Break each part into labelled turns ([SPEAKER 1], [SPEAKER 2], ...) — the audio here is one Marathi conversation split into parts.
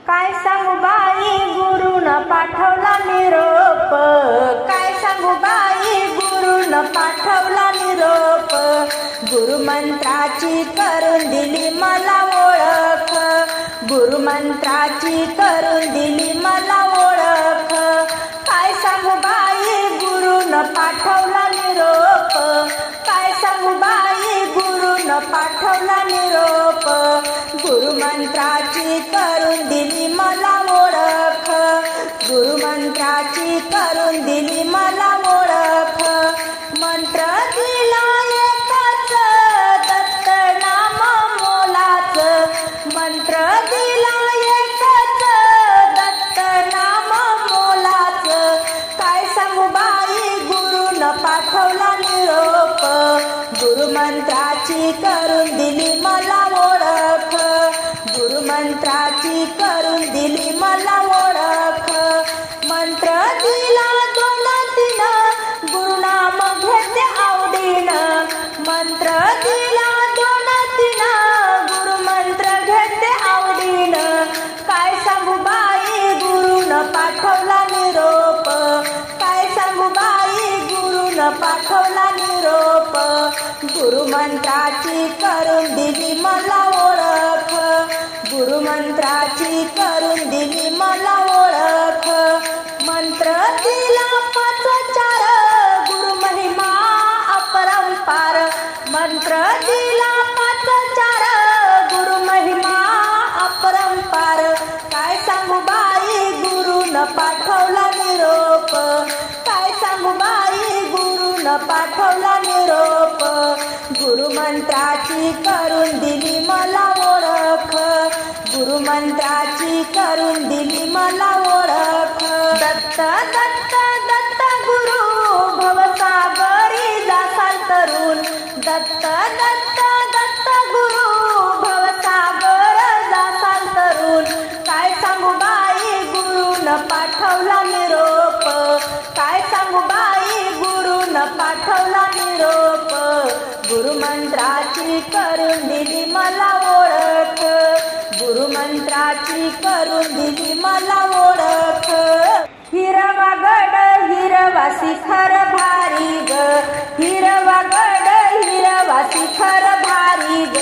[SPEAKER 1] काय सांगू बाई गुरुन पाठवला निरोप, काय सांगू बाई गुरुन पाठवला निरोप, गुरुमंत्राची करून दिली मला ओळख, गुरुमंत्राची करून दिली मला ओळख, काय सांगू बाई गुरुन पाठवला निरोप, काय सांगू बाई गुरुन पाठवला निरोप, गुरुमंत्राची करून दिली मला ओळख, गुरुमंत्राची करून दिली मला ओळख, मंत्र दिला एकच दत्त नाम मोलाच, मंत्र दिला एकच दत्त नाम मोलाच, काय सांगू बाई गुरुन पाठवला निरोप, गुरुमंत्राची करून दिली मला ओळख, गुरुमंत्राची करून दिली मला ओळख, मंत्र दिला 2-3 गुरुनाम घेते आवडीन, मंत्र दिला 2-3 गुरुमंत्र घेते आवडीन, काय सांगू बाई गुरुन पाठवला निरोप, काय सांगू बाई गुरुन पाठवला निरोप, गुरुमंत्राची करून दिली मला ओळख, गुरुमंत्राची करून दिली मला ओळख, मंत्र दिला 5-4 गुरुमहिमा अपरंपार, मंत्र दिला 5-4 गुरुमहिमा अपरंपार, काय सांगू बाई गुरुन पाठवला निरोप, काय सांगू बाई गुरुन पाठवला निरोप, गुरुमंत्राची करून दिली मला ओळख, गुरुमंत्राची करून दिली मला ओळख, दत्त दत्त दत्त गुरु भवसागरी जासाल तरुण, दत्त दत्त दत्त गुरु भवसागर जासाल तरुण, काय सांगू बाई गुरुन पाठवला निरोप, काय सांगू बाई गुरुन पाठवला निरोप, गुरुमंत्राची करून दिली मला ओळख, गुरुमंत्राची करून दिली मला ओळख, हिरवा गड हिरवा शिखर भारी ग, हिरवा गड हिरवा शिखर भारी ग,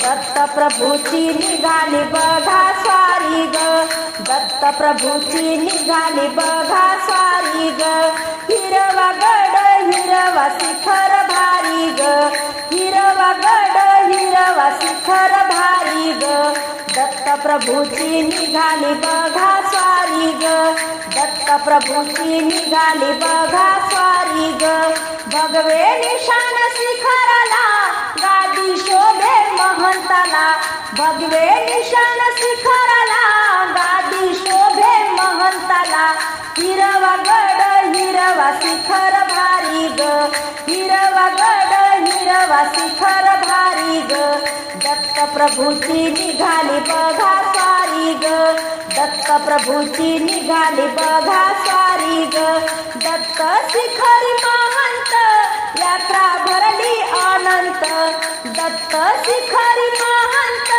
[SPEAKER 1] दत्त प्रभूची निघाली बघा स्वारी ग, दत्त प्रभूची निघाली बघा स्वारी ग, हिरवा गड हिरवा शिखर भारी ग, हिरवा गड हिरवा शिखर भारी ग, दत्त प्रभूची निघाली बघा स्वारी ग, दत्त प्रभूची निघाली बघा स्वारी ग, भगवे निशाण शिखराला गादी शोभे महंताला, भगवे निशाण शिखराला गादी शोभे महंताला, हिरवा गड हिरवा शिखर भारी ग, हिरवा गड हिरवा शिखर भारी ग, दत्त प्रभूची निघाली बघा स्वारी ग, दत्त प्रभूची निघाली बघा स्वारी ग, दत्त शिखरी महंत यात्रा भरली अनंत, दत्त शिखरी महंत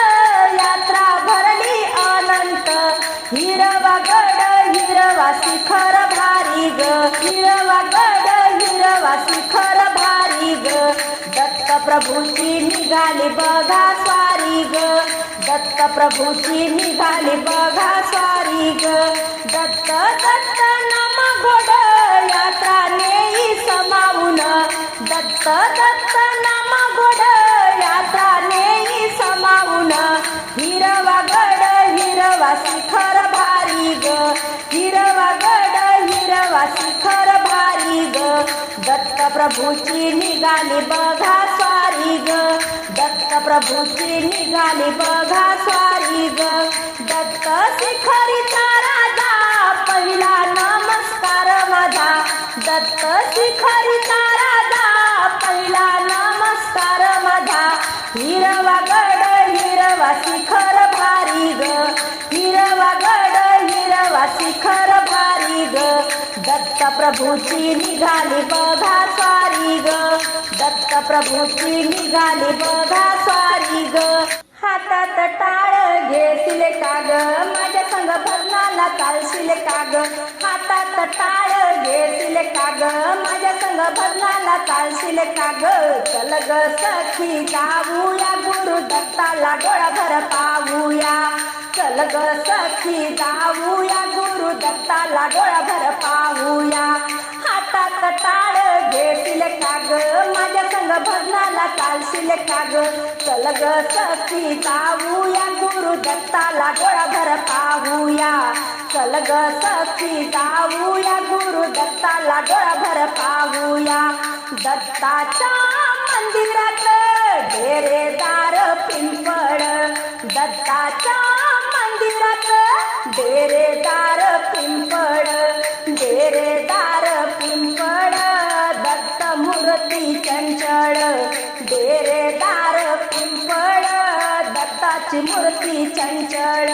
[SPEAKER 1] यात्रा भरली अनंत, हिरवा गड हिरवा शिखर भारी ग, हिरवा गड हिरवा शिखर भारी ग, दत्त प्रभूची निघाली बघा स्वारी ग, दत्त प्रभूची निघाली बघा स्वारी ग, दत्त दत्त नाम घोड यात्रा नेई समावून, दत्त दत्त नाम घोड यात्रा नेई समावून, हिरवा गड हिरवा शिखर भारी ग, हिरवा गड हिरवा शिखर भारी ग, दत्त प्रभूची निघाली बघा स्वारी ग, दत्त प्रभूची निघाली बघा स्वारी ग, दत्त शिखरीचा राजा पहिला नमस्कार माझा, दत्त शिखरीचा राजा पहिला नमस्कार माझा, हिरवा गड हिरवा शिखर भारी ग, हिरवा गड हिरवा शिखर भारी ग, दत्त प्रभूची निघाली बघा स्वारी ग, दत्त प्रभूची निघाली बघा स्वारी ग, हातात टाळ घेतले का ग माझ्या चालशील का ग हातात टाळ घेशील का ग माझ्या संग भजनाला चालशील का ग चल ग सखी जाऊया गुरु दत्ताला डोळाभर पाहूया चल ग सखी जाऊया गुरु दत्ताला डोळाभर पाहूया हातात टाळ घेशील का ग माझ्या संग भजनाला चालशील का ग चल ग सखी जाऊया गुरु दत्ताला डोळाभर पाहूया चल ग सखी जाऊया गुरु दत्ताला डोळाभर पाहूया दत्ताच्या मंदिरात डेरेदार पिंपळ दत्ताच्या मंदिरात डेरेदार पिंपळ डेरेदार पिंपळ दत्त मूर्ती चंचळ डेरेदार पिंपळ दत्ताची मूर्ती चंचळ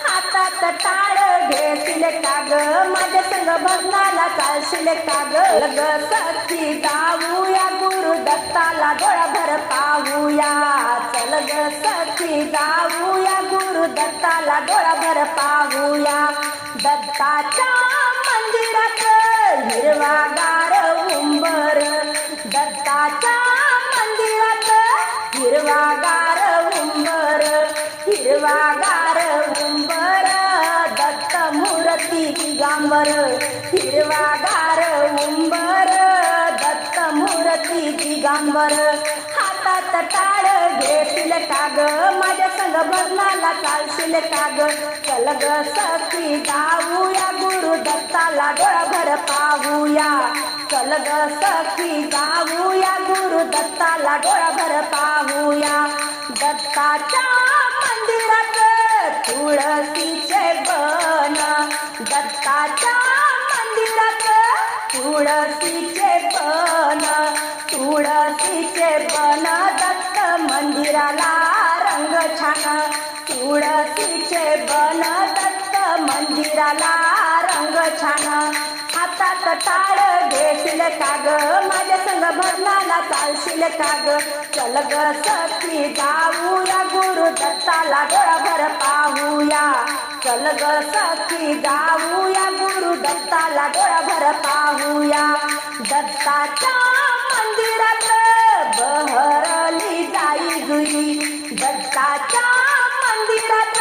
[SPEAKER 1] हातात टाळ घेशील का ग माझ्या संग भजनाला चालशील का ग सखी जाऊया गुरु दत्ताला डोळाभर पाहूया चल ग सखी जाऊया गुरु दत्ताला डोळाभर पाहूया दत्ताच्या मंदिरात हिरवागार उंबर दत्ताच्या मंदिरात हिरवागार उंबर हिरवागार उंबर दत्त मूर्ती दिगंबर हिरवागार उंबर दत्त मूर्ती दिगंबर हातात टाळ घेशील का ग माझ्या संग भजनाला चालशील का ग चल ग सखी जाऊया गुरु दत्ताला डोळाभर पाहूया चल ग सखी जाऊया गुरु दत्ताला डोळाभर पाहूया दत्ताच्या मंदिरात तुळशीचे बन दत्ताच्या मंदिरात तुळशीचे बन तुळशीचे बन दत्त मंदिराला रंग छान तुळशीचे बन दत्त मंदिराला रंग छान हातात टाळ घेशील का ग माझ्या संग भजनाला चालशील का ग चल ग सखी जाऊया गुरु दत्ताला डोळाभर पाहूया चल ग सखी जाऊया गुरु दत्ताला डोळाभर पाहूया दत्ताच्या मंदिरात बहरली जाई जुई दत्ताच्या मंदिरात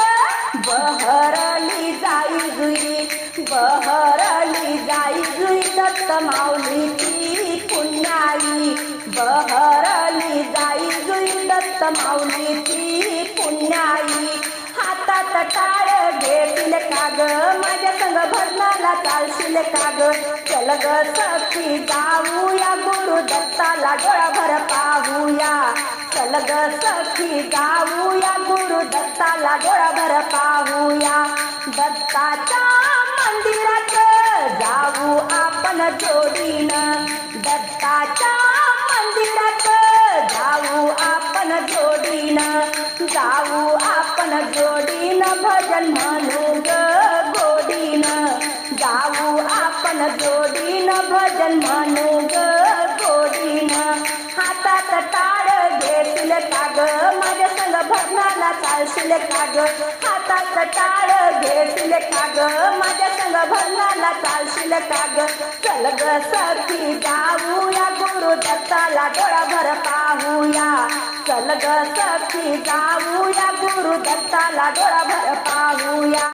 [SPEAKER 1] बहरली जाई जुई बहरली जाई जुई दत्त माऊलीची पुण्याई बहरली जाई जुई दत्त माऊलीची पुण्याई हातात टाळ घेशील का ग माझ्या संग भजनाला चालशील का ग चल ग सखी जाऊया गुरु दत्ताला डोळाभर पाहूया चल ग सखी जाऊया गुरु दत्ताला डोळाभर पाहूया दत्ताच्या मंदिरात जाऊ आपण जोडीन दत्ताच्या मंदिरात जाऊ आपण जोडीन जाऊ आपण जोडीन भजन म्हणू ग गोडीन जाऊ आपण जोडीन भजन म्हणू ग गोडीन हातात टाळ घेशील का ग माझ्या संग भजनाला चालशील का ग हातात टाळ घेशील का ग माझ्या संग भजनाला चालशील का ग चल ग सखी जाऊया गुरु दत्ताला डोळाभर पाहूया चल ग सखी जाऊया गुरु दत्ताला डोळाभर पाहूया